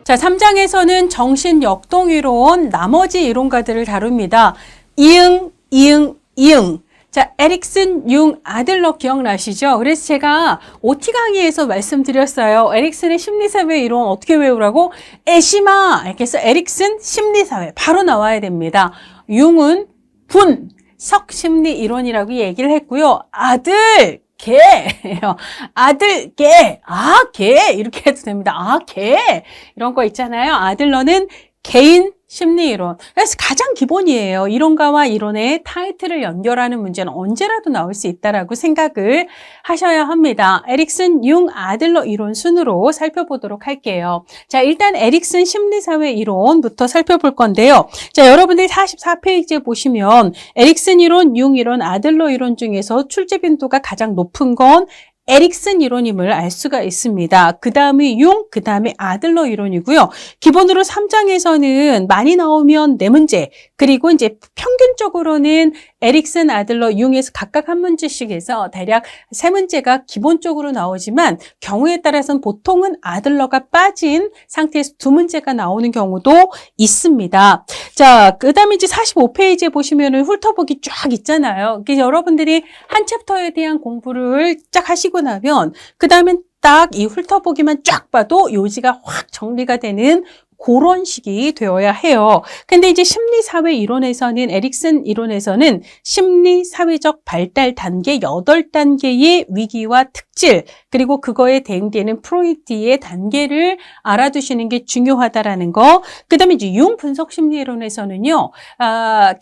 자, 3장에서는 정신역동이론, 나머지 이론가들을 다룹니다. 이응. 자, 에릭슨, 융, 아들러 기억나시죠? 그래서 제가 OT 강의에서 말씀드렸어요. 에릭슨의 심리사회 이론 어떻게 외우라고? 에시마! 이렇게 해서 에릭슨 심리사회 바로 나와야 됩니다. 융은 분석심리 이론이라고 얘기를 했고요. 아들! 개예요. 아들, 개. 개. 이렇게 해도 됩니다. 개. 이런 거 있잖아요. 아들러는 개인 심리 이론. 그래서 가장 기본이에요. 이론가와 이론의 타이틀을 연결하는 문제는 언제라도 나올 수 있다라고 생각을 하셔야 합니다. 에릭슨, 융, 아들러 이론 순으로 살펴보도록 할게요. 자, 일단 에릭슨 심리사회 이론부터 살펴볼 건데요. 자, 여러분들이 44페이지에 보시면 에릭슨 이론, 융 이론, 아들러 이론 중에서 출제 빈도가 가장 높은 건 에릭슨 이론임을 알 수가 있습니다. 그 다음에 융, 그 다음에 아들러 이론이고요. 기본으로 3장에서는 많이 나오면 4문제, 그리고 이제 평균적으로는 에릭슨, 아들러, 융에서 각각 한 문제씩 해서 대략 3문제가 기본적으로 나오지만 경우에 따라서는 보통은 아들러가 빠진 상태에서 2문제가 나오는 경우도 있습니다. 자, 그 다음에 이제 45페이지에 보시면은 훑어보기 쫙 있잖아요. 여러분들이 한 챕터에 대한 공부를 쫙 하시고 나면 그 다음엔 딱 이 훑어보기만 쫙 봐도 요지가 확 정리가 되는 그런 식이 되어야 해요. 근데 이제 심리사회 이론에서는, 에릭슨 이론에서는 심리사회적 발달 단계 8단계의 위기와 특질, 그리고 그거에 대응되는 프로이트의 단계를 알아두시는 게 중요하다라는 거. 그 다음에 이제 융 분석 심리 이론에서는요,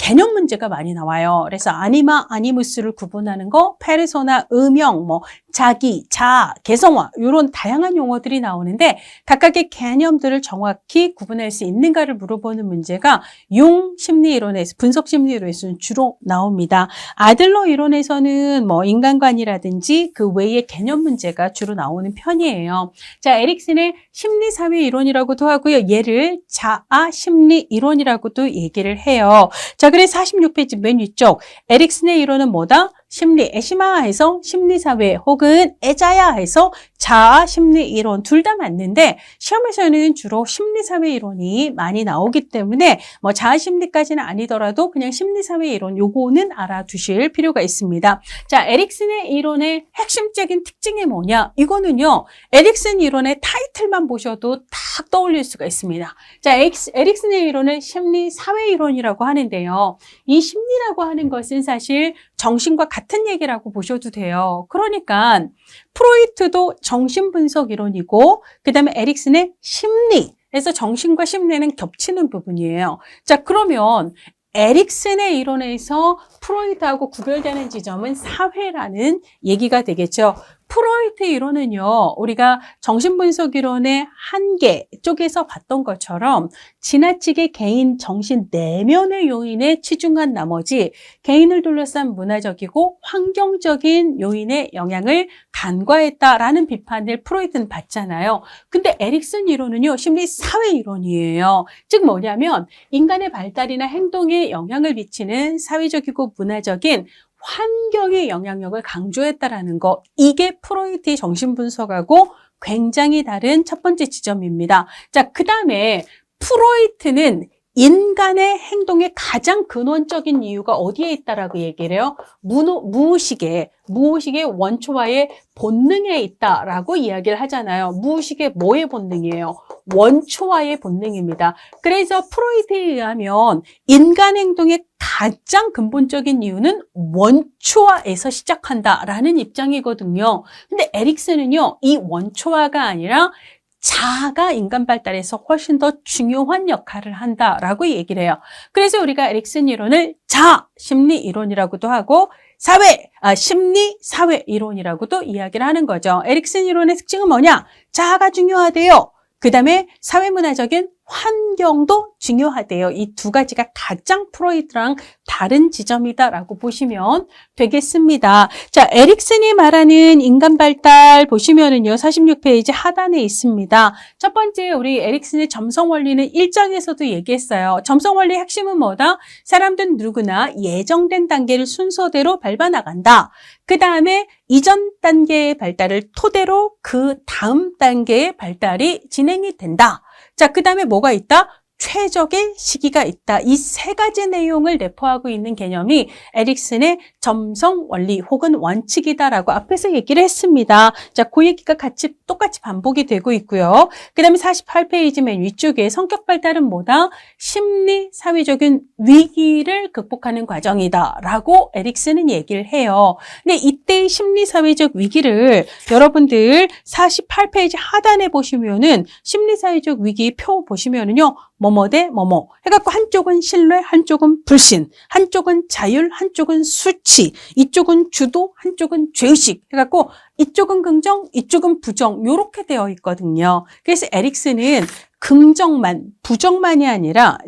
개념 문제가 많이 나와요. 그래서 아니마, 아니무스를 구분하는 거, 페르소나, 음영, 자기, 자아, 개성화, 이런 다양한 용어들이 나오는데 각각의 개념들을 정확히 구분할 수 있는가를 물어보는 문제가 융 심리 이론에서, 분석 심리 이론에서는 주로 나옵니다. 아들러 이론에서는 인간관이라든지 그 외의 개념 문제가 주로 나오는 편이에요. 자, 에릭슨의 심리사회 이론이라고도 하고요. 얘를 자아 심리 이론이라고도 얘기를 해요. 자, 그래서 46페이지 맨 위쪽 에릭슨의 이론은 뭐다? 심리, 에시마에서 심리사회 혹은 에자야에서 자아 심리 이론 둘 다 맞는데 시험에서는 주로 심리사회 이론이 많이 나오기 때문에 자아 심리까지는 아니더라도 그냥 심리사회 이론 요거는 알아두실 필요가 있습니다. 자, 에릭슨의 이론의 핵심적인 특징이 뭐냐? 이거는요, 에릭슨 이론의 타이틀만 보셔도 딱 떠올릴 수가 있습니다. 자, 에릭슨의 이론은 심리사회 이론이라고 하는데요. 이 심리라고 하는 것은 사실 정신과 같은 얘기라고 보셔도 돼요. 그러니까 프로이트도 정신분석 이론이고 그 다음에 에릭슨의 심리에서 정신과 심리는 겹치는 부분이에요. 자, 그러면 에릭슨의 이론에서 프로이트하고 구별되는 지점은 사회라는 얘기가 되겠죠. 프로이트 이론은요, 우리가 정신분석 이론의 한계 쪽에서 봤던 것처럼 지나치게 개인 정신 내면의 요인에 치중한 나머지 개인을 둘러싼 문화적이고 환경적인 요인의 영향을 간과했다라는 비판을 프로이트는 받잖아요. 근데 에릭슨 이론은요, 심리사회 이론이에요. 즉 뭐냐면 인간의 발달이나 행동에 영향을 미치는 사회적이고 문화적인 환경의 영향력을 강조했다라는 거, 이게 프로이트의 정신분석하고 굉장히 다른 첫 번째 지점입니다. 자, 그 다음에 프로이트는 인간의 행동의 가장 근원적인 이유가 어디에 있다라고 얘기를 해요? 무의식의 원초와의 본능에 있다라고 이야기를 하잖아요. 무의식의 뭐의 본능이에요? 원초와의 본능입니다. 그래서 프로이트에 의하면 인간 행동의 가장 근본적인 이유는 원초화에서 시작한다라는 입장이거든요. 근데 에릭슨은요, 이 원초화가 아니라 자아가 인간 발달에서 훨씬 더 중요한 역할을 한다라고 얘기를 해요. 그래서 우리가 에릭슨 이론을 자아 심리 이론이라고도 하고 심리 사회 이론이라고도 이야기를 하는 거죠. 에릭슨 이론의 특징은 뭐냐? 자아가 중요하대요. 그 다음에 사회문화적인 환경도 중요하대요. 이 두 가지가 가장 프로이트랑 다른 지점이다라고 보시면 되겠습니다. 자, 에릭슨이 말하는 인간 발달 보시면은요, 46페이지 하단에 있습니다. 첫 번째, 우리 에릭슨의 점성 원리는 1장에서도 얘기했어요. 점성 원리의 핵심은 뭐다? 사람들은 누구나 예정된 단계를 순서대로 밟아나간다. 그 다음에 이전 단계의 발달을 토대로 그 다음 단계의 발달이 진행이 된다. 자, 그 다음에 뭐가 있다? 최적의 시기가 있다. 이 세 가지 내용을 내포하고 있는 개념이 에릭슨의 점성 원리 혹은 원칙이다라고 앞에서 얘기를 했습니다. 자, 그 얘기가 똑같이 반복이 되고 있고요. 그 다음에 48페이지 맨 위쪽에 성격 발달은 뭐다? 심리, 사회적인 위기를 극복하는 과정이다라고 에릭슨은 얘기를 해요. 근데 이때의 심리, 사회적 위기를 여러분들 48페이지 하단에 보시면은 심리, 사회적 위기 표 보시면은요. 뭐뭐 대 뭐뭐 해갖고 한쪽은 신뢰, 한쪽은 불신, 한쪽은 자율, 한쪽은 수치, 이쪽은 주도, 한쪽은 죄의식 해갖고 이쪽은 긍정, 이쪽은 부정 이렇게 되어 있거든요. 그래서 에릭슨은 긍정만, 부정만이 아니라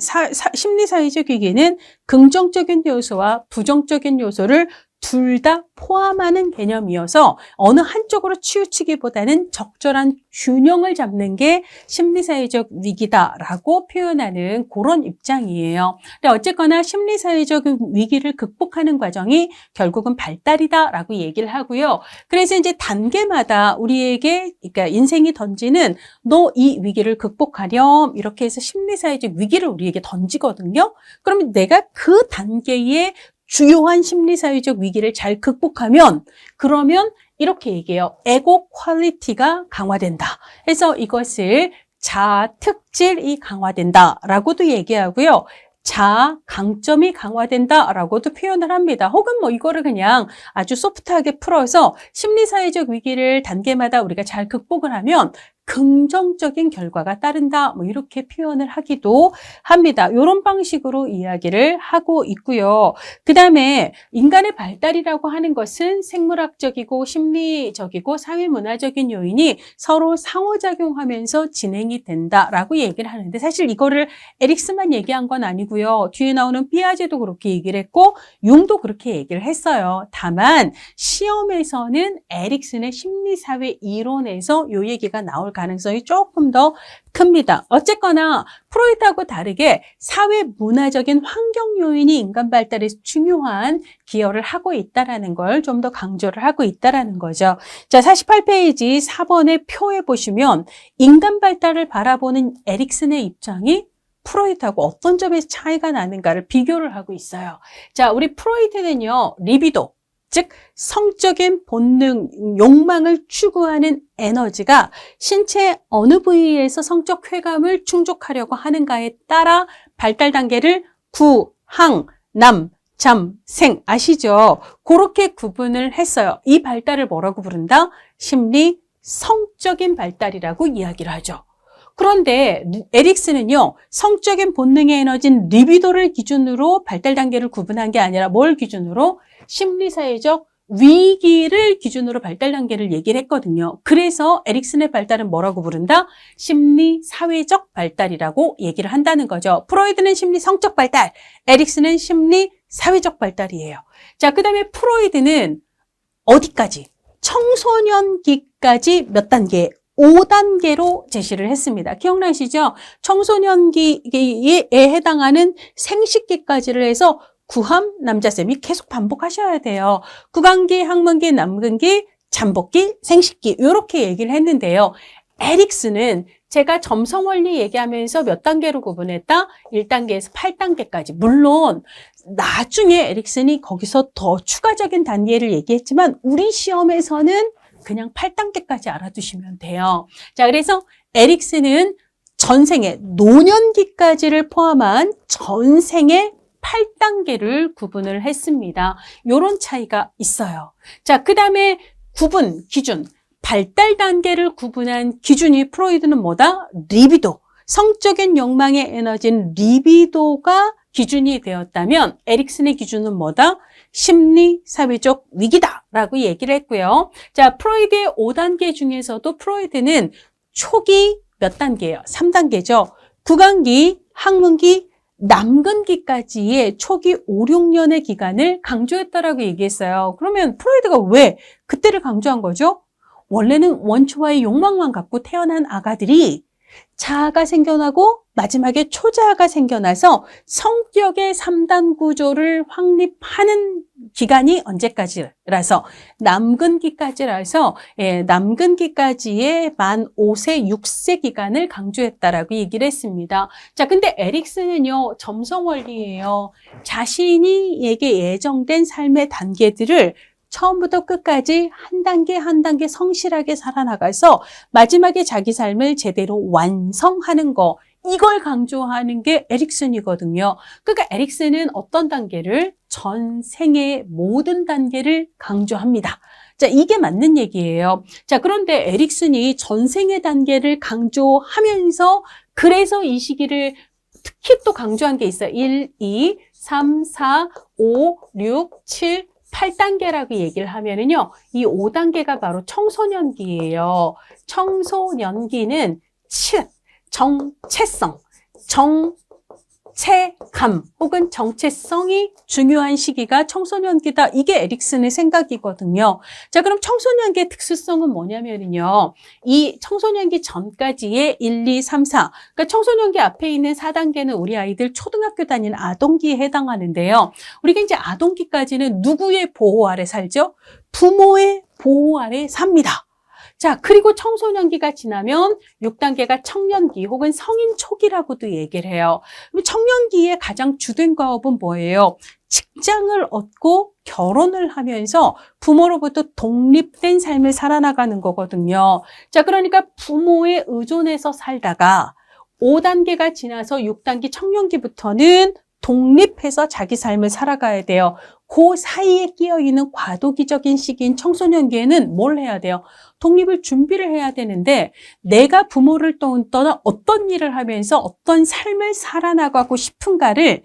심리사회적 위기는 긍정적인 요소와 부정적인 요소를 둘 다 포함하는 개념이어서 어느 한쪽으로 치우치기보다는 적절한 균형을 잡는 게 심리사회적 위기다라고 표현하는 그런 입장이에요. 근데 어쨌거나 심리사회적 위기를 극복하는 과정이 결국은 발달이다라고 얘기를 하고요. 그래서 이제 단계마다 우리에게 그러니까 인생이 던지는 너 이 위기를 극복하렴 이렇게 해서 심리사회적 위기를 우리에게 던지거든요. 그러면 내가 그 단계에 주요한 심리사회적 위기를 잘 극복하면 그러면 이렇게 얘기해요. 에고 퀄리티가 강화된다. 그래서 이것을 자아 특질이 강화된다라고도 얘기하고요. 자아 강점이 강화된다라고도 표현을 합니다. 혹은 뭐 이거를 그냥 아주 소프트하게 풀어서 심리사회적 위기를 단계마다 우리가 잘 극복을 하면 긍정적인 결과가 따른다. 뭐 이렇게 표현을 하기도 합니다. 이런 방식으로 이야기를 하고 있고요. 그 다음에 인간의 발달이라고 하는 것은 생물학적이고 심리적이고 사회문화적인 요인이 서로 상호작용하면서 진행이 된다라고 얘기를 하는데 사실 이거를 에릭슨만 얘기한 건 아니고요. 뒤에 나오는 피아제도 그렇게 얘기를 했고 융도 그렇게 얘기를 했어요. 다만 시험에서는 에릭슨의 심리사회 이론에서 이 얘기가 나올 가능성이 조금 더 큽니다. 어쨌거나 프로이트하고 다르게 사회 문화적인 환경 요인이 인간 발달에 중요한 기여를 하고 있다라는 걸 좀 더 강조를 하고 있다라는 거죠. 자, 48페이지 4번의 표에 보시면 인간 발달을 바라보는 에릭슨의 입장이 프로이트하고 어떤 점에서 차이가 나는가를 비교를 하고 있어요. 자, 우리 프로이트는요, 리비도, 즉 성적인 본능, 욕망을 추구하는 에너지가 신체 어느 부위에서 성적 쾌감을 충족하려고 하는가에 따라 발달 단계를 구, 항, 남, 잠, 생 아시죠? 그렇게 구분을 했어요. 이 발달을 뭐라고 부른다? 심리 성적인 발달이라고 이야기를 하죠. 그런데 에릭슨은요, 성적인 본능의 에너지인 리비도를 기준으로 발달 단계를 구분한 게 아니라 뭘 기준으로? 심리사회적 위기를 기준으로 발달 단계를 얘기를 했거든요. 그래서 에릭슨의 발달은 뭐라고 부른다? 심리사회적 발달이라고 얘기를 한다는 거죠. 프로이드는 심리성적 발달, 에릭슨은 심리사회적 발달이에요. 자, 그 다음에 프로이드는 어디까지? 청소년기까지 몇 단계? 5단계로 제시를 했습니다. 기억나시죠? 청소년기에 해당하는 생식기까지를 해서 구함, 남자쌤이 계속 반복하셔야 돼요. 구강기, 항문기, 남근기, 잠복기, 생식기 이렇게 얘기를 했는데요. 에릭슨은 제가 점성원리 얘기하면서 몇 단계로 구분했다? 1단계에서 8단계까지. 물론 나중에 에릭슨이 거기서 더 추가적인 단계를 얘기했지만 우리 시험에서는 그냥 8단계까지 알아두시면 돼요. 자, 그래서 에릭슨은 전생의 노년기까지를 포함한 전생의 8단계를 구분을 했습니다. 이런 차이가 있어요. 자, 그 다음에 구분, 기준. 발달 단계를 구분한 기준이 프로이드는 뭐다? 리비도. 성적인 욕망의 에너지인 리비도가 기준이 되었다면 에릭슨의 기준은 뭐다? 심리, 사회적 위기다라고 얘기를 했고요. 자, 프로이드의 5단계 중에서도 프로이드는 초기 몇 단계예요? 3단계죠. 구강기, 항문기, 남근기까지의 초기 5, 6년의 기간을 강조했다라고 얘기했어요. 그러면 프로이드가 왜 그때를 강조한 거죠? 원래는 원초와의 욕망만 갖고 태어난 아가들이 자아가 생겨나고 마지막에 초자아가 생겨나서 성격의 3단 구조를 확립하는 기간이 언제까지라서 남근기까지라서 남근기까지의 만 5세, 6세 기간을 강조했다라고 얘기를 했습니다. 자, 근데 에릭슨은요, 점성원리예요. 자신이에게 예정된 삶의 단계들을 처음부터 끝까지 한 단계 한 단계 성실하게 살아나가서 마지막에 자기 삶을 제대로 완성하는 거, 이걸 강조하는 게 에릭슨이거든요. 그러니까 에릭슨은 어떤 단계를? 전생의 모든 단계를 강조합니다. 자, 이게 맞는 얘기예요. 자, 그런데 에릭슨이 전생의 단계를 강조하면서 그래서 이 시기를 특히 또 강조한 게 있어요. 1, 2, 3, 4, 5, 6, 7, 8단계라고 얘기를 하면은요, 이 5단계가 바로 청소년기예요. 청소년기는 정체성, 정체감 혹은 정체성이 중요한 시기가 청소년기다. 이게 에릭슨의 생각이거든요. 자, 그럼 청소년기의 특수성은 뭐냐면요, 이 청소년기 전까지의 1, 2, 3, 4. 그러니까 청소년기 앞에 있는 4단계는 우리 아이들 초등학교 다니는 아동기에 해당하는데요. 우리가 이제 아동기까지는 누구의 보호 아래 살죠? 부모의 보호 아래 삽니다. 자, 그리고 청소년기가 지나면 6단계가 청년기 혹은 성인 초기라고도 얘기를 해요. 그럼 청년기의 가장 주된 과업은 뭐예요? 직장을 얻고 결혼을 하면서 부모로부터 독립된 삶을 살아나가는 거거든요. 자, 그러니까 부모에 의존해서 살다가 5단계가 지나서 6단계 청년기부터는 독립해서 자기 삶을 살아가야 돼요. 그 사이에 끼어있는 과도기적인 시기인 청소년기에는 뭘 해야 돼요? 독립을 준비를 해야 되는데 내가 부모를 떠나 어떤 일을 하면서 어떤 삶을 살아나가고 싶은가를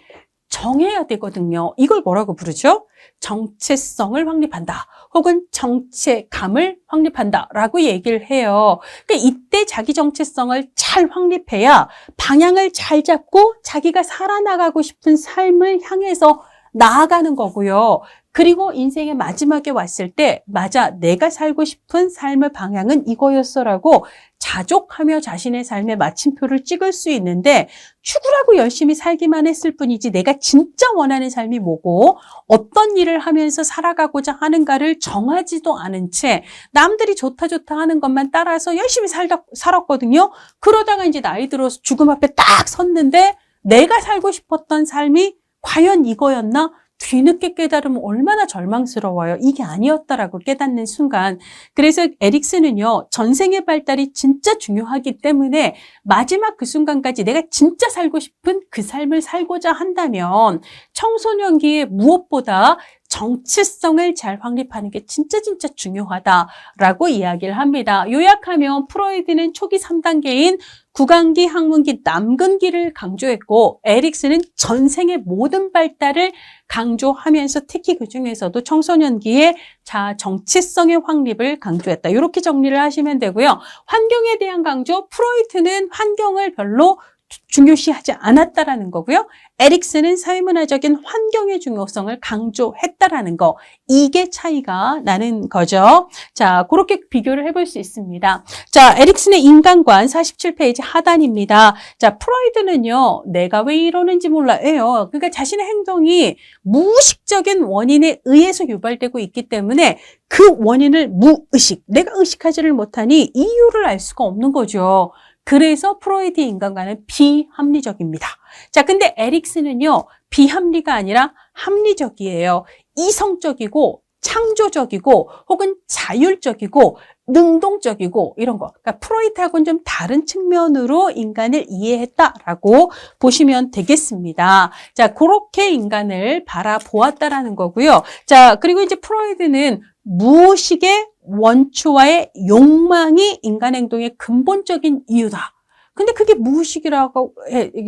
정해야 되거든요. 이걸 뭐라고 부르죠? 정체성을 확립한다. 혹은 정체감을 확립한다 라고 얘기를 해요. 그러니까 이때 자기 정체성을 잘 확립해야 방향을 잘 잡고 자기가 살아나가고 싶은 삶을 향해서 나아가는 거고요. 그리고 인생의 마지막에 왔을 때 맞아, 내가 살고 싶은 삶의 방향은 이거였어라고 자족하며 자신의 삶의 마침표를 찍을 수 있는데 죽으라고 열심히 살기만 했을 뿐이지 내가 진짜 원하는 삶이 뭐고 어떤 일을 하면서 살아가고자 하는가를 정하지도 않은 채 남들이 좋다 하는 것만 따라서 열심히 살았거든요. 그러다가 이제 나이 들어서 죽음 앞에 딱 섰는데 내가 살고 싶었던 삶이 과연 이거였나? 뒤늦게 깨달으면 얼마나 절망스러워요. 이게 아니었다라고 깨닫는 순간. 그래서 에릭슨은요, 전생의 발달이 진짜 중요하기 때문에 마지막 그 순간까지 내가 진짜 살고 싶은 그 삶을 살고자 한다면 청소년기에 무엇보다 정체성을 잘 확립하는 게 진짜 중요하다라고 이야기를 합니다. 요약하면 프로이드는 초기 3단계인 구강기, 학문기, 남근기를 강조했고 에릭슨은 전생의 모든 발달을 강조하면서 특히 그중에서도 청소년기의 자아 정체성의 확립을 강조했다. 이렇게 정리를 하시면 되고요. 환경에 대한 강조, 프로이트는 환경을 별로 중요시하지 않았다라는 거고요. 에릭슨은 사회문화적인 환경의 중요성을 강조했다라는 거. 이게 차이가 나는 거죠. 자, 그렇게 비교를 해볼 수 있습니다. 자, 에릭슨의 인간관 47페이지 하단입니다. 자, 프로이드는요, 내가 왜 이러는지 몰라요. 그러니까 자신의 행동이 무의식적인 원인에 의해서 유발되고 있기 때문에 그 원인을 무의식, 내가 의식하지를 못하니 이유를 알 수가 없는 거죠. 그래서 프로이드의 인간관은 비합리적입니다. 자, 근데 에릭슨은요, 비합리가 아니라 합리적이에요. 이성적이고 창조적이고 혹은 자율적이고 능동적이고 이런 거. 그러니까 프로이트하고는 좀 다른 측면으로 인간을 이해했다라고 보시면 되겠습니다. 자, 그렇게 인간을 바라보았다라는 거고요. 자, 그리고 이제 프로이드는 무의식의 원초와의 욕망이 인간 행동의 근본적인 이유다. 근데 그게 무의식이라고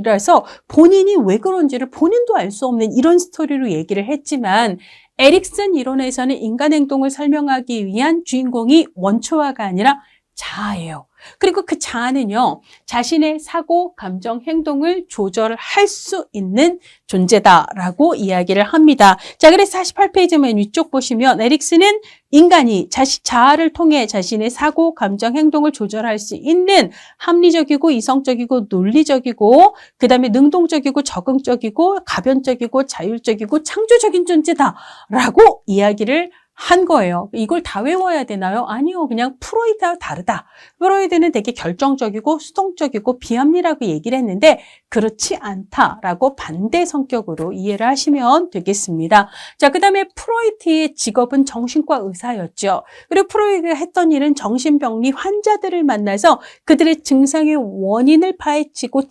해서 본인이 왜 그런지를 본인도 알 수 없는 이런 스토리로 얘기를 했지만 에릭슨 이론에서는 인간 행동을 설명하기 위한 주인공이 원초화가 아니라 자아예요. 그리고 그 자아는요, 자신의 사고, 감정, 행동을 조절할 수 있는 존재다라고 이야기를 합니다. 자, 그래서 48페이지 맨 위쪽 보시면 에릭슨은 인간이 자아를 통해 자신의 사고, 감정, 행동을 조절할 수 있는 합리적이고 이성적이고 논리적이고 그다음에 능동적이고 적응적이고 가변적이고 자율적이고 창조적인 존재다라고 이야기를 한 거예요. 이걸 다 외워야 되나요? 아니요. 그냥 프로이트와 다르다. 프로이트는 되게 결정적이고 수동적이고 비합리라고 얘기를 했는데 그렇지 않다라고 반대 성격으로 이해를 하시면 되겠습니다. 자, 그다음에 프로이트의 직업은 정신과 의사였죠. 그리고 프로이트가 했던 일은 정신병리 환자들을 만나서 그들의 증상의 원인을 파헤치고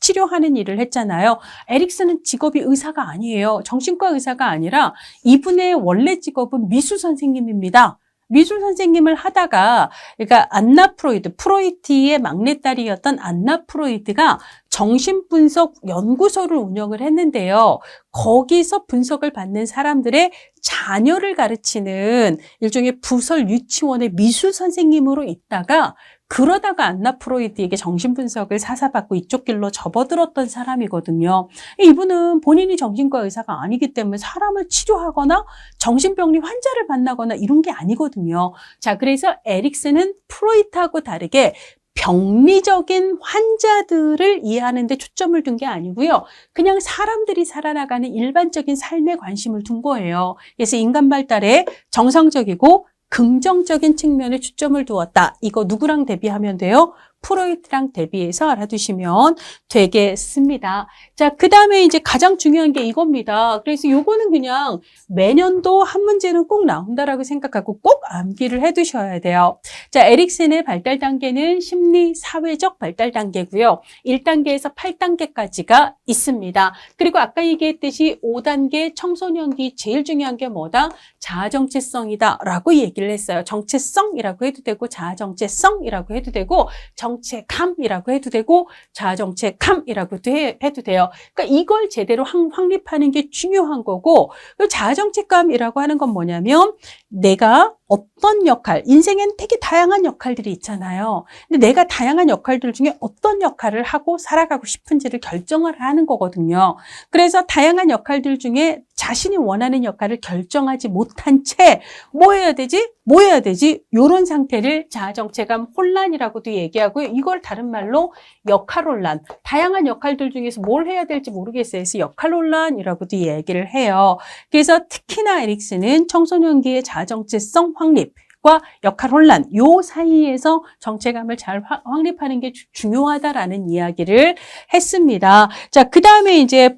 치료하는 일을 했잖아요. 에릭슨은 직업이 의사가 아니에요. 정신과 의사가 아니라 이분의 원래 직업은 미술 선생님입니다. 미술 선생님을 하다가 그러니까 안나 프로이트의 막내딸이었던 안나 프로이트가 정신분석 연구소를 운영을 했는데요. 거기서 분석을 받는 사람들의 자녀를 가르치는 일종의 부설 유치원의 미술 선생님으로 있다가 그러다가 안나 프로이트에게 정신분석을 사사받고 이쪽 길로 접어들었던 사람이거든요. 이분은 본인이 정신과 의사가 아니기 때문에 사람을 치료하거나 정신병리 환자를 만나거나 이런 게 아니거든요. 자, 그래서 에릭슨은 프로이트하고 다르게 병리적인 환자들을 이해하는 데 초점을 둔 게 아니고요. 그냥 사람들이 살아나가는 일반적인 삶에 관심을 둔 거예요. 그래서 인간 발달에 정상적이고 긍정적인 측면에 초점을 두었다. 이거 누구랑 대비하면 돼요? 프로이트랑 대비해서 알아두시면 되겠습니다. 자, 그 다음에 이제 가장 중요한 게 이겁니다. 그래서 요거는 그냥 매년도 한 문제는 꼭 나온다라고 생각하고 꼭 암기를 해두셔야 돼요. 자, 에릭슨의 발달 단계는 심리, 사회적 발달 단계고요. 1단계에서 8단계까지가 있습니다. 그리고 아까 얘기했듯이 5단계 청소년기 제일 중요한 게 뭐다? 자아정체성이다 라고 얘기를 했어요. 정체성이라고 해도 되고 자아정체성이라고 해도 되고 정체감이라고 해도 되고 자아정체감이라고도 해도 돼요. 그러니까 이걸 제대로 확립하는 게 중요한 거고 자아정체감이라고 하는 건 뭐냐면 내가 어떤 역할, 인생엔 되게 다양한 역할들이 있잖아요. 근데 내가 다양한 역할들 중에 어떤 역할을 하고 살아가고 싶은지를 결정을 하는 거거든요. 그래서 다양한 역할들 중에 자신이 원하는 역할을 결정하지 못한 채 뭐 해야 되지? 뭐 해야 되지? 이런 상태를 자아정체감 혼란이라고도 얘기하고요. 이걸 다른 말로 역할혼란, 다양한 역할들 중에서 뭘 해야 될지 모르겠어요. 그래서 역할혼란이라고도 얘기를 해요. 그래서 특히나 에릭슨은 청소년기의 자아정체성 확립과 역할 혼란 요 사이에서 정체감을 잘 확립하는 게 중요하다라는 이야기를 했습니다. 자, 그 다음에 이제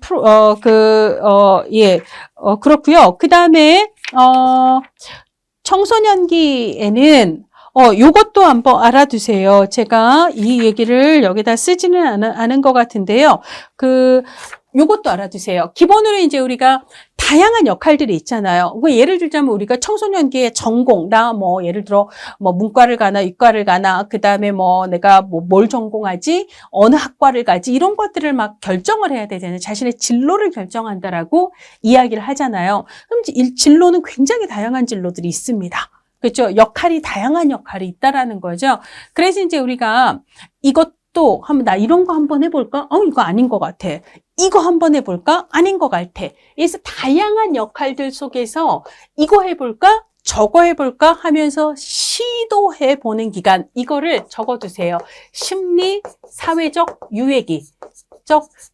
그렇고요. 그 다음에 청소년기에는 요것도 한번 알아두세요. 제가 이 얘기를 여기다 쓰지는 않은 것 같은데요. 요것도 알아두세요. 기본으로 이제 우리가 다양한 역할들이 있잖아요. 예를 들자면 우리가 청소년기에 전공, 나 뭐 예를 들어 뭐 문과를 가나 이과를 가나 그다음에 뭐 내가 뭘 전공하지, 어느 학과를 가지 이런 것들을 막 결정을 해야 되잖아요. 자신의 진로를 결정한다라고 이야기를 하잖아요. 그럼 진로는 굉장히 다양한 진로들이 있습니다. 그렇죠? 다양한 역할이 있다라는 거죠. 그래서 이제 우리가 이것도 한번 나 이런 거 한번 해볼까? 이거 아닌 것 같아. 이거 한번 해볼까? 아닌 것 같아. 그래서 다양한 역할들 속에서 이거 해볼까? 저거 해볼까? 하면서 시도해보는 기간. 이거를 적어두세요. 심리, 사회적, 유예기.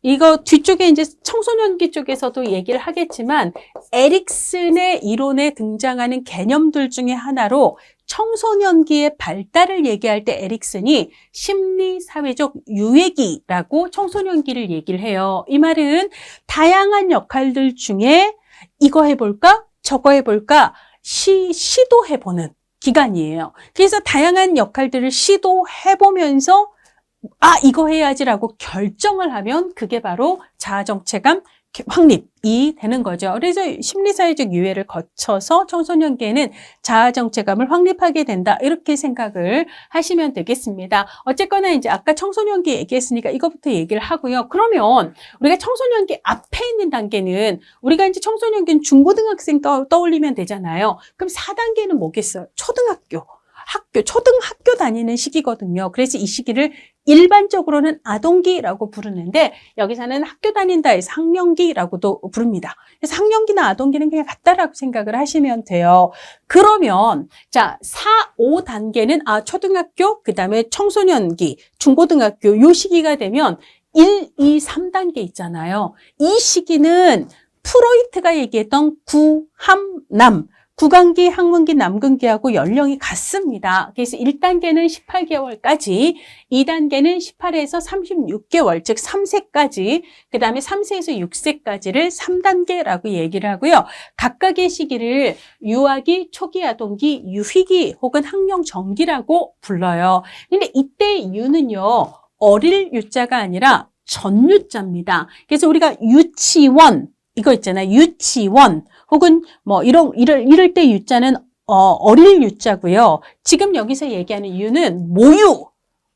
이거 뒤쪽에 이제 청소년기 쪽에서도 얘기를 하겠지만 에릭슨의 이론에 등장하는 개념들 중에 하나로 청소년기의 발달을 얘기할 때 에릭슨이 심리, 사회적 유예기라고 청소년기를 얘기를 해요. 이 말은 다양한 역할들 중에 이거 해볼까? 저거 해볼까? 시도해보는 기간이에요. 그래서 다양한 역할들을 시도해보면서 이거 해야지라고 결정을 하면 그게 바로 자아정체감 확립이 되는 거죠. 그래서 심리사회적 유예를 거쳐서 청소년기에는 자아정체감을 확립하게 된다. 이렇게 생각을 하시면 되겠습니다. 어쨌거나 이제 아까 청소년기 얘기했으니까 이것부터 얘기를 하고요. 그러면 우리가 청소년기 앞에 있는 단계는 우리가 이제 청소년기는 중고등학생 떠올리면 되잖아요. 그럼 4단계는 뭐겠어요? 초등학교. 초등학교 다니는 시기거든요. 그래서 이 시기를 일반적으로는 아동기라고 부르는데 여기서는 학교 다닌다 해서 학령기라고도 부릅니다. 그래서 학령기나 아동기는 그냥 같다라고 생각을 하시면 돼요. 그러면 자 4, 5단계는 초등학교, 그 다음에 청소년기, 중고등학교 요 시기가 되면 1, 2, 3단계 있잖아요. 이 시기는 프로이트가 얘기했던 구함남, 구강기, 항문기, 남근기하고 연령이 같습니다. 그래서 1단계는 18개월까지, 2단계는 18에서 36개월, 즉 3세까지, 그 다음에 3세에서 6세까지를 3단계라고 얘기를 하고요. 각각의 시기를 유아기, 초기 아동기, 유희기 혹은 학령 정기라고 불러요. 근데 이때 유는요, 어릴 유자가 아니라 전유자입니다. 그래서 우리가 유치원, 이거 있잖아요. 유치원 혹은 뭐 이럴 때 유자는 어릴 유자고요. 지금 여기서 얘기하는 유는 모유,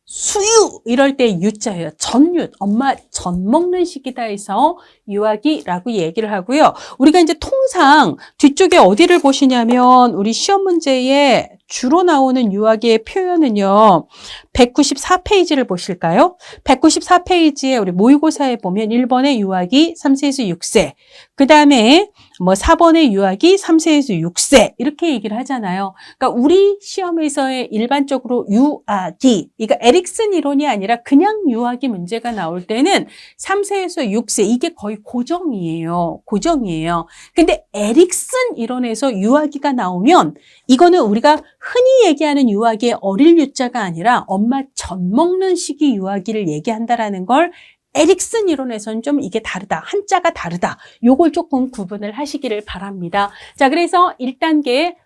수유 이럴 때 유자예요. 전유, 엄마 전 먹는 시기다 해서 유아기라고 얘기를 하고요. 우리가 이제 통상 뒤쪽에 어디를 보시냐면 우리 시험 문제에 주로 나오는 유아기의 표현은요. 194페이지를 보실까요? 194페이지에 우리 모의고사에 보면 1번의 유아기 3세에서 6세, 그 다음에 뭐 4번의 유아기 3세에서 6세 이렇게 얘기를 하잖아요. 그러니까 우리 시험에서의 일반적으로 유아기, 이거 에릭슨 이론이 아니라 그냥 유아기 문제가 나올 때는 3세에서 6세 이게 거의 고정이에요. 고정이에요. 근데 에릭슨 이론에서 유아기가 나오면 이거는 우리가 흔히 얘기하는 유아기의 어릴 유자가 아니라 엄마 젖 먹는 시기 유아기를 얘기한다라는 걸 에릭슨 이론에서는 좀 이게 다르다. 한자가 다르다. 요걸 조금 구분을 하시기를 바랍니다. 자, 그래서 1단계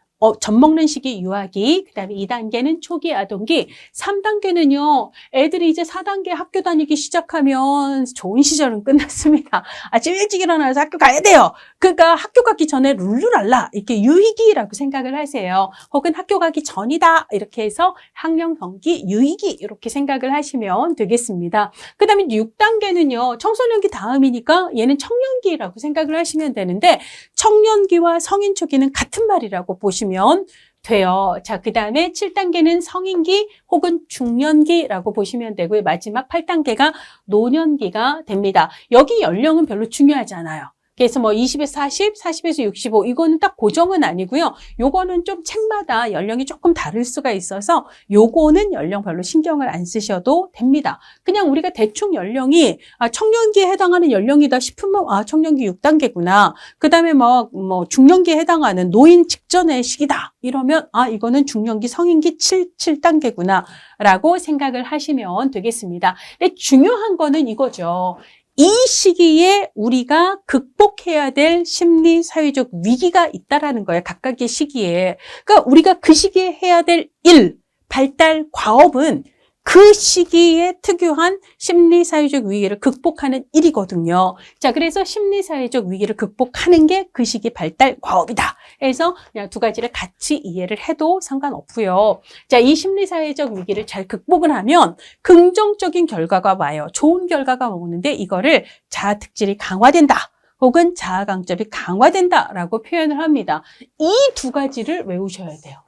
젖 먹는 시기 유아기, 그 다음에 2단계는 초기 아동기, 3단계는요, 애들이 이제 4단계 학교 다니기 시작하면 좋은 시절은 끝났습니다. 아침 일찍 일어나서 학교 가야 돼요. 그러니까 학교 가기 전에 룰루랄라, 이렇게 유희기라고 생각을 하세요. 혹은 학교 가기 전이다, 이렇게 해서 학령 정기, 유희기, 이렇게 생각을 하시면 되겠습니다. 그 다음에 6단계는요, 청소년기 다음이니까 얘는 청년기라고 생각을 하시면 되는데, 청년기와 성인 초기는 같은 말이라고 보시면 돼요. 자, 그 다음에 7단계는 성인기 혹은 중년기라고 보시면 되고요. 마지막 8단계가 노년기가 됩니다. 여기 연령은 별로 중요하지 않아요. 그래서 뭐 20에서 40, 40에서 65 이거는 딱 고정은 아니고요. 요거는 좀 책마다 연령이 조금 다를 수가 있어서 요거는 연령 별로 신경을 안 쓰셔도 됩니다. 그냥 우리가 대충 연령이 청년기에 해당하는 연령이다 싶으면 청년기 6단계구나. 그다음에 뭐 중년기에 해당하는 노인 직전의 시기다. 이러면 이거는 중년기 성인기 7단계구나 라고 생각을 하시면 되겠습니다. 근데 중요한 거는 이거죠. 이 시기에 우리가 극복해야 될 심리 사회적 위기가 있다라는 거예요. 각각의 시기에. 그러니까 우리가 그 시기에 해야 될 일, 발달, 과업은 그 시기에 특유한 심리 사회적 위기를 극복하는 일이거든요. 자, 그래서 심리 사회적 위기를 극복하는 게 그 시기 발달 과업이다. 그래서 그냥 두 가지를 같이 이해를 해도 상관없고요. 자, 이 심리 사회적 위기를 잘 극복을 하면 긍정적인 결과가 와요. 좋은 결과가 오는데 이거를 자아 특질이 강화된다. 혹은 자아 강점이 강화된다라고 표현을 합니다. 이 두 가지를 외우셔야 돼요.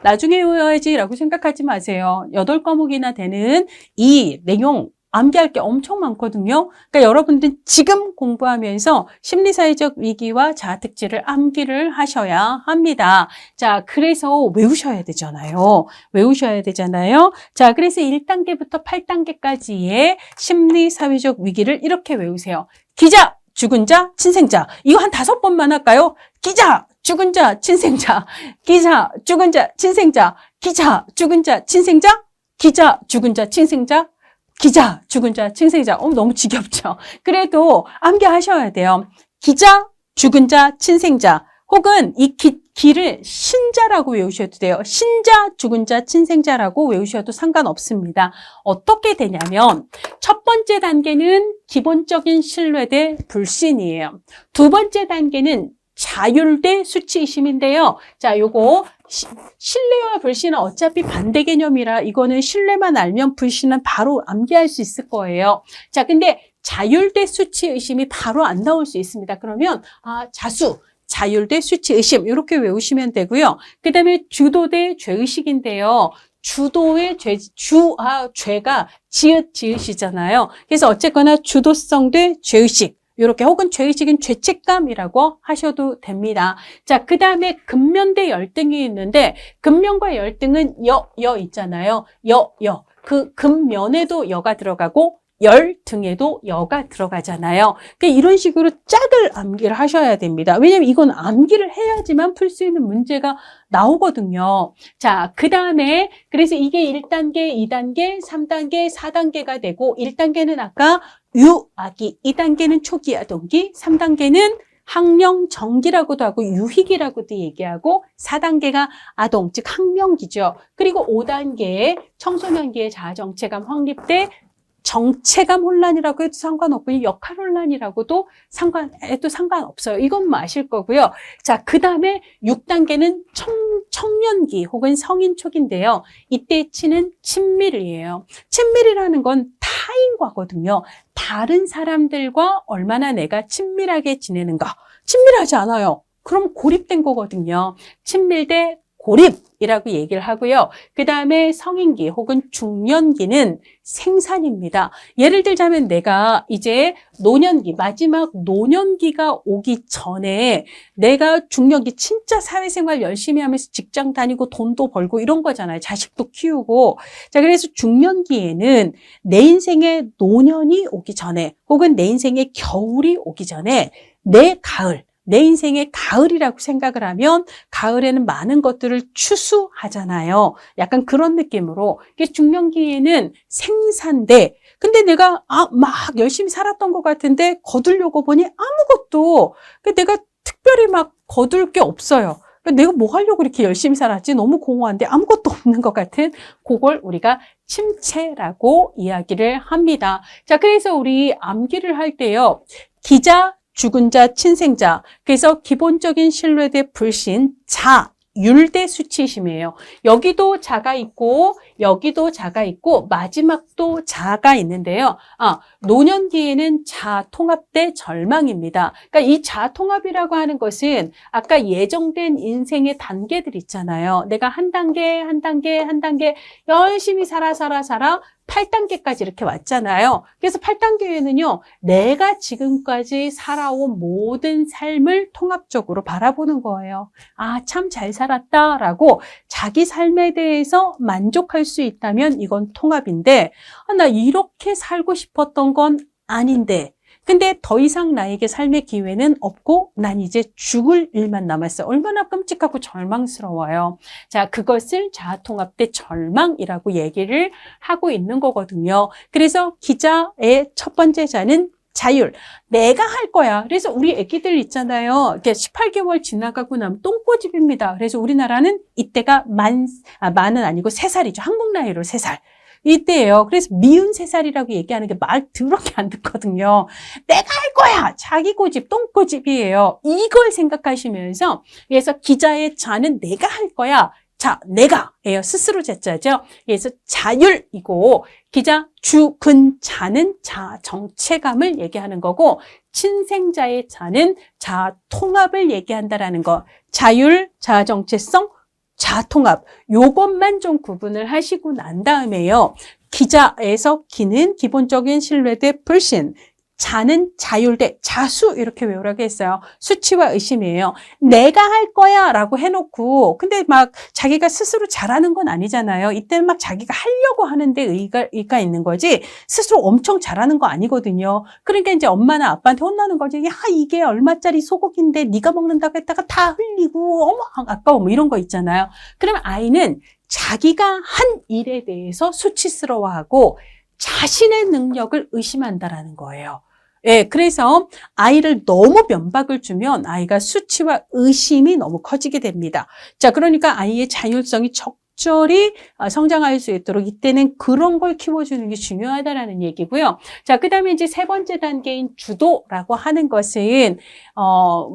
나중에 외워야지라고 생각하지 마세요. 8과목이나 되는 이 내용 암기할 게 엄청 많거든요. 그러니까 여러분들 지금 공부하면서 심리사회적 위기와 자아특질을 암기를 하셔야 합니다. 자, 그래서 외우셔야 되잖아요. 외우셔야 되잖아요. 자, 그래서 1단계부터 8단계까지의 심리사회적 위기를 이렇게 외우세요. 기자, 죽은 자, 친생자. 이거 한 5번만 할까요? 기자, 죽은 자, 친생자, 기자, 죽은 자, 친생자, 기자, 죽은 자, 친생자, 기자, 죽은 자, 친생자, 기자, 죽은 자, 친생자. 너무 지겹죠? 그래도 암기하셔야 돼요. 기자, 죽은 자, 친생자, 혹은 이 기를 신자라고 외우셔도 돼요. 신자, 죽은 자, 친생자라고 외우셔도 상관없습니다. 어떻게 되냐면 첫 번째 단계는 기본적인 신뢰 대 불신이에요. 두 번째 단계는 자율 대 수치의심인데요. 자, 요거 신뢰와 불신은 어차피 반대 개념이라 이거는 신뢰만 알면 불신은 바로 암기할 수 있을 거예요. 자, 근데 자율 대 수치의심이 바로 안 나올 수 있습니다. 그러면 자수, 자율 대 수치 의심 이렇게 외우시면 되고요. 그 다음에 주도 대 죄의식인데요. 주도의 죄가 지읒이잖아요. 그래서 어쨌거나 주도성 대 죄의식 이렇게 혹은 죄의식은 죄책감이라고 하셔도 됩니다. 자, 그 다음에 근면 대 열등이 있는데 근면과 열등은 여 있잖아요. 여. 그 근면에도 여가 들어가고 열등에도 여가 들어가잖아요. 그러니까 이런 식으로 짝을 암기를 하셔야 됩니다. 왜냐하면 이건 암기를 해야지만 풀 수 있는 문제가 나오거든요. 자, 그 다음에 그래서 이게 1단계, 2단계, 3단계, 4단계가 되고 1단계는 아까 유아기, 2단계는 초기 아동기, 3단계는 학령 정기라고도 하고 유희기라고도 얘기하고 4단계가 아동, 즉 학령기죠. 그리고 5단계에 청소년기의 자아정체감 확립 때 정체감 혼란이라고 해도 상관없고 역할 혼란이라고도 상관없어요. 이건 아실 거고요. 자, 그 다음에 6단계는 청년기 혹은 성인 초기인데요. 이때 치는 친밀이에요. 친밀이라는 건 타인과거든요. 다른 사람들과 얼마나 내가 친밀하게 지내는가. 친밀하지 않아요. 그럼 고립된 거거든요. 친밀 대 고립이라고 얘기를 하고요. 그 다음에 성인기 혹은 중년기는 생산입니다. 예를 들자면 내가 이제 노년기, 마지막 노년기가 오기 전에 내가 중년기 진짜 사회생활 열심히 하면서 직장 다니고 돈도 벌고 이런 거잖아요. 자식도 키우고. 자, 그래서 중년기에는 내 인생의 노년이 오기 전에 혹은 내 인생의 겨울이 오기 전에 내 가을, 내 인생의 가을이라고 생각을 하면 가을에는 많은 것들을 추수하잖아요. 약간 그런 느낌으로 중년기에는 생산대. 근데 내가 막 열심히 살았던 것 같은데 거두려고 보니 아무것도 내가 특별히 막 거둘 게 없어요. 내가 뭐 하려고 이렇게 열심히 살았지? 너무 공허한데 아무것도 없는 것 같은 그걸 우리가 침체라고 이야기를 합니다. 자, 그래서 우리 암기를 할 때요. 기자, 죽은 자, 친생자. 그래서 기본적인 신뢰 대 불신, 자율 대 수치심이에요. 여기도 자가 있고 여기도 자가 있고 마지막도 자가 있는데요. 노년기에는 자 통합 대 절망입니다. 그러니까 이 자 통합이라고 하는 것은 아까 예정된 인생의 단계들 있잖아요. 내가 한 단계 열심히 살아 8단계까지 이렇게 왔잖아요. 그래서 8단계에는요, 내가 지금까지 살아온 모든 삶을 통합적으로 바라보는 거예요. 참 잘 살았다라고 자기 삶에 대해서 만족할 수 있다면 이건 통합인데, 나 이렇게 살고 싶었던 건 아닌데, 근데 더 이상 나에게 삶의 기회는 없고 난 이제 죽을 일만 남았어요. 얼마나 끔찍하고 절망스러워요. 자, 그것을 자아통합 대 절망이라고 얘기를 하고 있는 거거든요. 그래서 기자의 첫 번째 자는 자율. 내가 할 거야. 그래서 우리 애기들 있잖아요. 이렇게 18개월 지나가고 나면 똥꼬집입니다. 그래서 우리나라는 이때가 만은 아니고 3살이죠. 한국 나이로 3살. 이때예요. 그래서 미운 3살이라고 얘기하는 게 말 더럽게 안 듣거든요. 내가 할 거야. 자기 고집, 똥고집이에요. 이걸 생각하시면서 그래서 기자의 자는 내가 할 거야. 자, 내가예요. 스스로 제자죠. 그래서 자율이고 기자 죽은 자는 자 정체감을 얘기하는 거고 친생자의 자는 자 통합을 얘기한다라는 거. 자율, 자 정체성, 자통합, 요것만 좀 구분을 하시고 난 다음에요. 기자에서 기는 기본적인 신뢰 대 불신, 자는 자율 대 자수 이렇게 외우라고 했어요. 수치와 의심이에요. 내가 할 거야 라고 해놓고 근데 막 자기가 스스로 잘하는 건 아니잖아요. 이때는 막 자기가 하려고 하는데 의가 있는 거지 스스로 엄청 잘하는 거 아니거든요. 그러니까 이제 엄마나 아빠한테 혼나는 거지. 야, 이게 얼마짜리 소고기인데 네가 먹는다고 했다가 다 흘리고 어머 아까워 뭐 이런 거 있잖아요. 그러면 아이는 자기가 한 일에 대해서 수치스러워하고 자신의 능력을 의심한다라는 거예요. 예, 그래서 아이를 너무 면박을 주면 아이가 수치와 의심이 너무 커지게 됩니다. 자, 그러니까 아이의 자율성이 적절히 성장할 수 있도록 이때는 그런 걸 키워주는 게 중요하다라는 얘기고요. 자, 그 다음에 이제 세 번째 단계인 주도라고 하는 것은,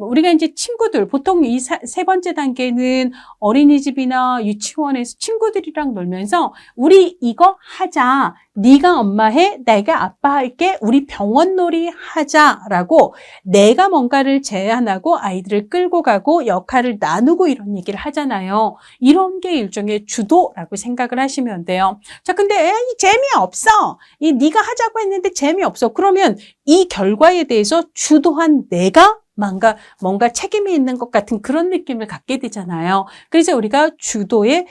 우리가 이제 친구들, 보통 이 세 번째 단계는 어린이집이나 유치원에서 친구들이랑 놀면서 우리 이거 하자. 네가 엄마 해, 내가 아빠 할게, 우리 병원놀이 하자라고 내가 뭔가를 제안하고 아이들을 끌고 가고 역할을 나누고 이런 얘기를 하잖아요. 이런 게 일종의 주도라고 생각을 하시면 돼요. 자, 근데 재미없어. 네가 하자고 했는데 재미없어. 그러면 이 결과에 대해서 주도한 내가 뭔가 책임이 있는 것 같은 그런 느낌을 갖게 되잖아요. 그래서 우리가 주도의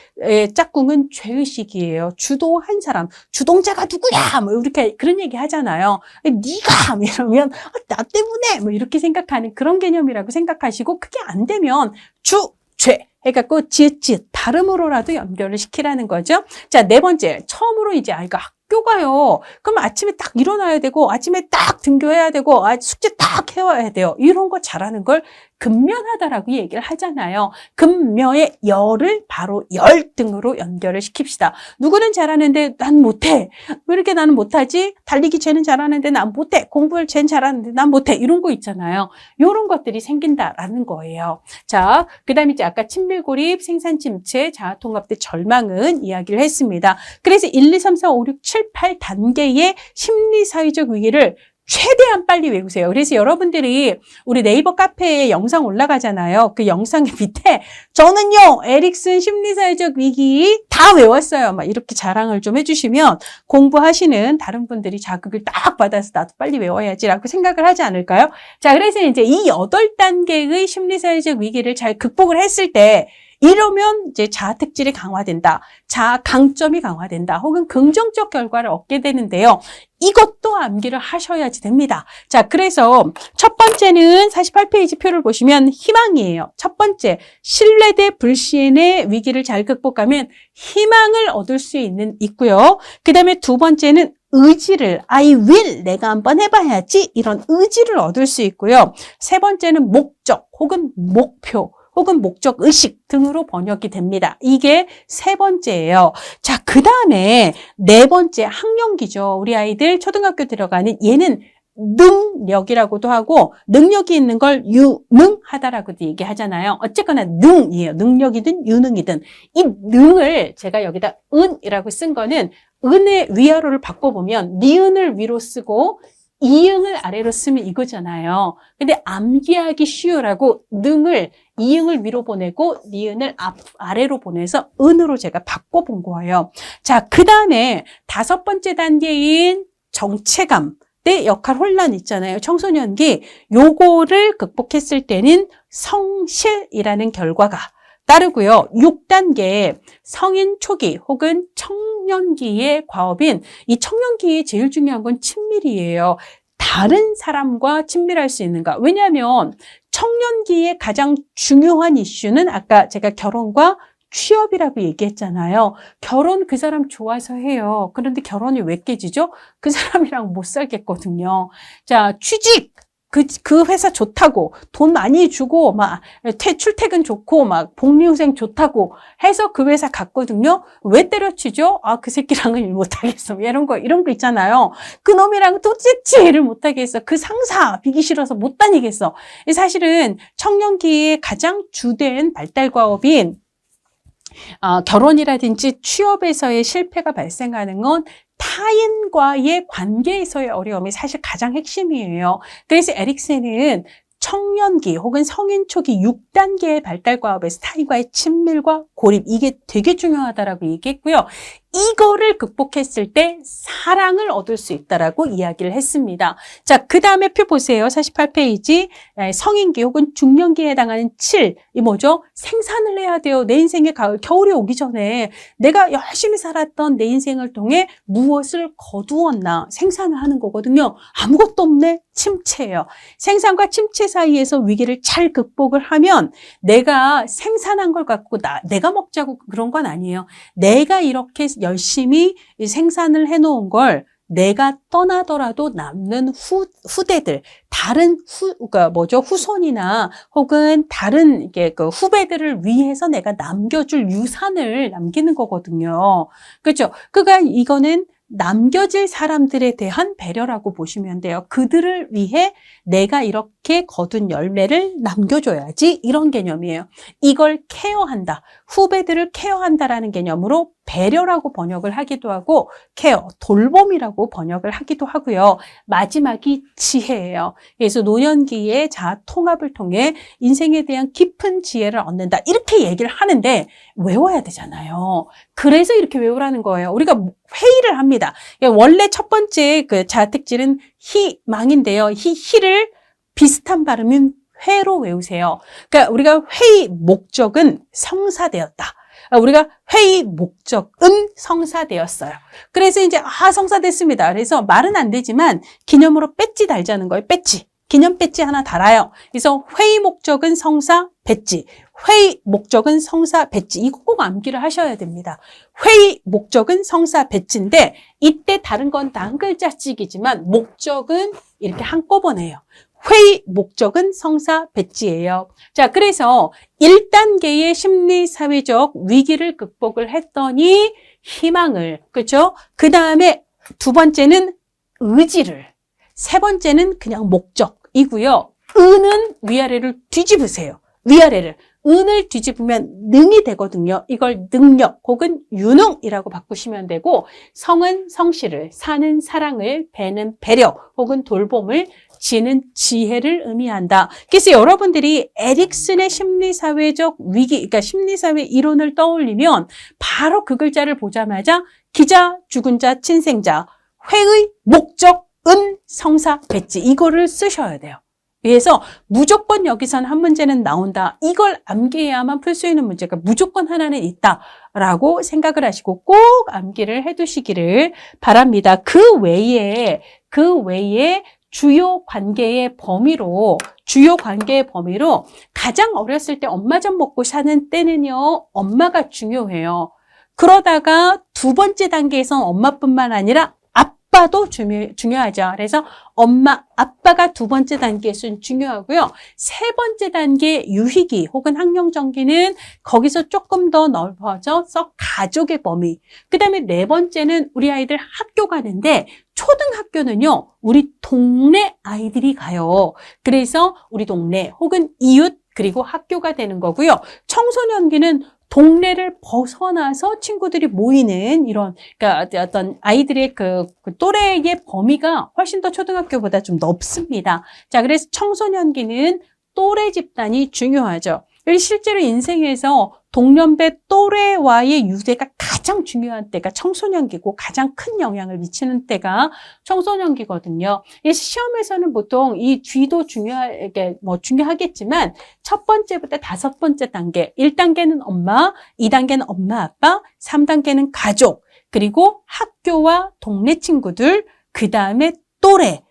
짝꿍은 죄의식이에요. 주도한 사람, 주동자가 누구야? 뭐 이렇게 그런 얘기 하잖아요. 네가 이러면 나 때문에 뭐 이렇게 생각하는 그런 개념이라고 생각하시고 그게 안 되면 죄 해갖고 지읒 발음으로라도 연결을 시키라는 거죠. 자, 네 번째, 처음으로 이제 아이가 학교 가요. 그럼 아침에 딱 일어나야 되고 아침에 딱 등교해야 되고 숙제 딱 해와야 돼요. 이런 거 잘하는 걸 근면하다라고 얘기를 하잖아요. 근면의 열을 바로 열등으로 연결을 시킵시다. 누구는 잘하는데 난 못해. 왜 이렇게 나는 못하지? 달리기 쟤는 잘하는데 난 못해. 공부를 쟤는 잘하는데 난 못해. 이런 거 있잖아요. 이런 것들이 생긴다라는 거예요. 자, 그 다음에 이제 아까 친밀고립, 생산침체, 자아통합대 절망은 이야기를 했습니다. 그래서 1, 2, 3, 4, 5, 6, 7, 8단계의 심리사회적 위기를 최대한 빨리 외우세요. 그래서 여러분들이 우리 네이버 카페에 영상 올라가잖아요. 그 영상의 밑에 저는요 에릭슨 심리사회적 위기 다 외웠어요. 막 이렇게 자랑을 좀 해주시면 공부하시는 다른 분들이 자극을 딱 받아서 나도 빨리 외워야지라고 생각을 하지 않을까요? 자, 그래서 이제 이 8단계의 심리사회적 위기를 잘 극복을 했을 때 이러면 이제 자아 특질이 강화된다. 자아 강점이 강화된다. 혹은 긍정적 결과를 얻게 되는데요. 이것도 암기를 하셔야지 됩니다. 자, 그래서 첫 번째는 48페이지 표를 보시면 희망이에요. 첫 번째, 신뢰 대 불신의 위기를 잘 극복하면 희망을 얻을 수 있고요. 그 다음에 두 번째는 의지를 I will 내가 한번 해봐야지 이런 의지를 얻을 수 있고요. 세 번째는 목적 혹은 목표 혹은 목적 의식 등으로 번역이 됩니다. 이게 세 번째예요. 자, 그 다음에 네 번째 학령기죠. 우리 아이들 초등학교 들어가는 얘는 능력이라고도 하고 능력이 있는 걸 유능하다라고도 얘기하잖아요. 어쨌거나 능이에요. 능력이든 유능이든 이 능을 제가 여기다 은이라고 쓴 거는 은의 위아래를 바꿔보면 니은을 위로 쓰고 이응을 아래로 쓰면 이거잖아요. 근데 암기하기 쉬우라고 능을 이응을 위로 보내고 니은을 아래로 보내서 은으로 제가 바꿔본 거예요. 자, 그 다음에 다섯 번째 단계인 정체감 내 역할 혼란 있잖아요. 청소년기 요거를 극복했을 때는 성실이라는 결과가 따르고요. 6단계 성인 초기 혹은 청년기의 과업인 이 청년기에 제일 중요한 건 친밀이에요. 다른 사람과 친밀할 수 있는가? 왜냐하면 청년기의 가장 중요한 이슈는 아까 제가 결혼과 취업이라고 얘기했잖아요. 결혼 그 사람 좋아서 해요. 그런데 결혼이 왜 깨지죠? 그 사람이랑 못 살겠거든요. 자, 취직! 그 회사 좋다고, 돈 많이 주고, 막, 출퇴근 좋고, 막, 복리후생 좋다고 해서 그 회사 갔거든요. 왜 때려치죠? 그 새끼랑은 일 못하겠어. 이런 거 있잖아요. 그 놈이랑 도대체 일을 못하겠어. 그 상사 비기 싫어서 못 다니겠어. 사실은 청년기의 가장 주된 발달 과업인 결혼이라든지 취업에서의 실패가 발생하는 건 타인과의 관계에서의 어려움이 사실 가장 핵심이에요. 그래서 에릭슨은 청년기 혹은 성인 초기 6단계의 발달 과업에서 타인과의 친밀과 고립 이게 되게 중요하다라고 얘기했고요. 이거를 극복했을 때 사랑을 얻을 수 있다라고 이야기를 했습니다. 자, 그 다음에 표 보세요. 48페이지 성인기 혹은 중년기에 해당하는 7. 이 뭐죠? 생산을 해야 돼요. 내 인생의 가을, 겨울이 오기 전에 내가 열심히 살았던 내 인생을 통해 무엇을 거두었나 생산을 하는 거거든요. 아무것도 없네? 침체예요. 생산과 침체 사이에서 위기를 잘 극복을 하면 내가 생산한 걸 갖고 내가 먹자고 그런 건 아니에요. 내가 이렇게 열심히 생산을 해놓은 걸 내가 떠나더라도 남는 후대들, 다른 그러니까 후손이나 혹은 다른 이게 그 후배들을 위해서 내가 남겨줄 유산을 남기는 거거든요. 그렇죠? 그러니까 이거는 남겨질 사람들에 대한 배려라고 보시면 돼요. 그들을 위해 내가 이렇게 거둔 열매를 남겨줘야지, 이런 개념이에요. 이걸 케어한다, 후배들을 케어한다라는 개념으로 배려라고 번역을 하기도 하고 케어, 돌봄이라고 번역을 하기도 하고요. 마지막이 지혜예요. 그래서 노년기의 자아 통합을 통해 인생에 대한 깊은 지혜를 얻는다, 이렇게 얘기를 하는데 외워야 되잖아요. 그래서 이렇게 외우라는 거예요. 우리가 회의를 합니다. 원래 첫 번째 그 자아 특질은 희망인데요. 희를 비슷한 발음인 회로 외우세요. 그러니까 우리가 회의 목적은 성사되었다. 우리가 회의 목적은 성사되었어요. 그래서 이제 성사됐습니다. 그래서 말은 안 되지만 기념으로 배지 달자는 거예요. 배지. 기념 배지 하나 달아요. 그래서 회의 목적은 성사 배지. 회의 목적은 성사 배지. 이거 꼭 암기를 하셔야 됩니다. 회의 목적은 성사 배지인데 이때 다른 건 다 한 글자씩이지만 목적은 이렇게 한꺼번에요. 회의 목적은 성사 배지예요. 자, 그래서 1단계의 심리사회적 위기를 극복을 했더니 희망을, 그렇죠? 그 다음에 두 번째는 의지를, 세 번째는 그냥 목적이고요. 은은 위아래를 뒤집으세요. 위아래를. 은을 뒤집으면 능이 되거든요. 이걸 능력 혹은 유능이라고 바꾸시면 되고, 성은 성실을, 사는 사랑을, 배는 배려 혹은 돌봄을, 지는 지혜를 의미한다. 그래서 여러분들이 에릭슨의 심리사회적 위기, 그러니까 심리사회 이론을 떠올리면 바로 그 글자를 보자마자 기자, 죽은 자, 친생자, 회의, 목적, 은, 성사, 배지, 이거를 쓰셔야 돼요. 그래서 무조건 여기선 한 문제는 나온다. 이걸 암기해야만 풀 수 있는 문제가 무조건 하나는 있다라고 생각을 하시고 꼭 암기를 해두시기를 바랍니다. 그 외에 주요 관계의 범위로 가장 어렸을 때 엄마 젖 먹고 사는 때는요, 엄마가 중요해요. 그러다가 두 번째 단계에선 엄마뿐만 아니라 아빠도 중요하죠. 그래서 엄마, 아빠가 두 번째 단계에서는 중요하고요. 세 번째 단계 유희기 혹은 학령정기는 거기서 조금 더 넓어져서 가족의 범위. 그 다음에 네 번째는 우리 아이들 학교 가는데 초등학교는요, 우리 동네 아이들이 가요. 그래서 우리 동네 혹은 이웃 그리고 학교가 되는 거고요. 청소년기는 동네를 벗어나서 친구들이 모이는 이런, 그러니까 어떤 아이들의 그 또래의 범위가 훨씬 더 초등학교보다 좀 넓습니다. 자, 그래서 청소년기는 또래 집단이 중요하죠. 실제로 인생에서 동년배 또래와의 유대가 가장 중요한 때가 청소년기고 가장 큰 영향을 미치는 때가 청소년기거든요. 시험에서는 보통 이 뒤도 중요하겠지만 첫 번째부터 다섯 번째 단계, 1단계는 엄마, 2단계는 엄마, 아빠, 3단계는 가족, 그리고 학교와 동네 친구들, 그 다음에 또래,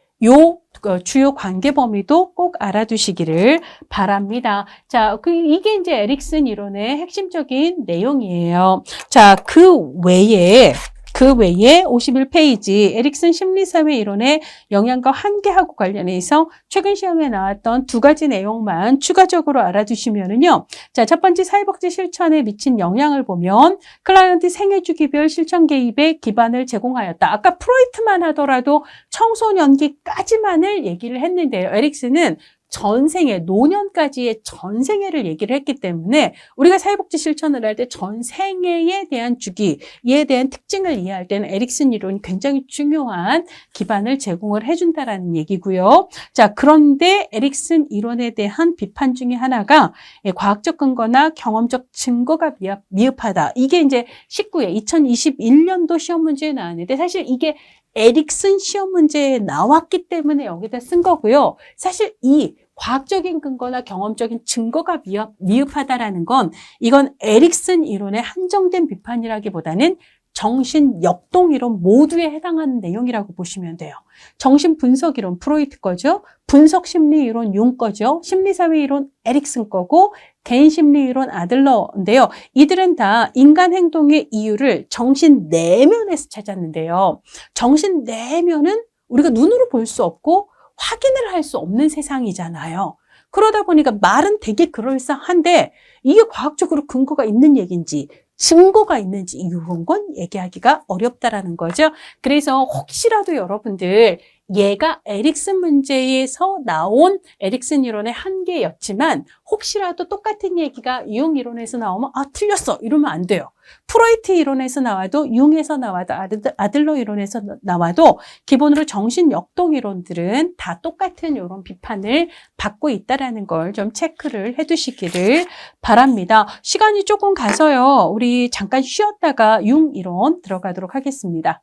주요 관계 범위도 꼭 알아두시기를 바랍니다. 자, 이게 이제 에릭슨 이론의 핵심적인 내용이에요. 자, 그 외에 51페이지 에릭슨 심리사회 이론의 영향과 한계하고 관련해서 최근 시험에 나왔던 두 가지 내용만 추가적으로 알아두시면은요. 자, 첫 번째 사회복지 실천에 미친 영향을 보면 클라이언트 생애주기별 실천 개입에 기반을 제공하였다. 아까 프로이트만 하더라도 청소년기까지만을 얘기를 했는데요. 에릭슨은 전생애, 노년까지의 전생애를 얘기를 했기 때문에 우리가 사회복지 실천을 할 때 전생애에 대한 주기에 대한 특징을 이해할 때는 에릭슨 이론이 굉장히 중요한 기반을 제공을 해준다라는 얘기고요. 자, 그런데 에릭슨 이론에 대한 비판 중에 하나가 과학적 근거나 경험적 증거가 미흡하다. 이게 이제 2021년도 시험 문제에 나왔는데 사실 이게 에릭슨 시험 문제에 나왔기 때문에 여기다 쓴 거고요. 사실 이 과학적인 근거나 경험적인 증거가 미흡하다라는 건 이건 에릭슨 이론에 한정된 비판이라기보다는 정신 역동 이론 모두에 해당하는 내용이라고 보시면 돼요. 정신 분석 이론 프로이트 거죠. 분석 심리 이론 융 거죠. 심리사회 이론 에릭슨 거고 개인 심리 이론 아들러인데요. 이들은 다 인간 행동의 이유를 정신 내면에서 찾았는데요. 정신 내면은 우리가 눈으로 볼 수 없고 확인을 할 수 없는 세상이잖아요. 그러다 보니까 말은 되게 그럴싸한데 이게 과학적으로 근거가 있는 얘기인지 증거가 있는지 이런 건 얘기하기가 어렵다라는 거죠. 그래서 혹시라도 여러분들 얘가 에릭슨 문제에서 나온 에릭슨 이론의 한계였지만 혹시라도 똑같은 얘기가 융 이론에서 나오면 아 틀렸어 이러면 안 돼요. 프로이트 이론에서 나와도 융에서 나와도 아들러 이론에서 나와도 기본으로 정신 역동 이론들은 다 똑같은 이런 비판을 받고 있다라는 걸 좀 체크를 해두시기를 바랍니다. 시간이 조금 가서요. 우리 잠깐 쉬었다가 융 이론 들어가도록 하겠습니다.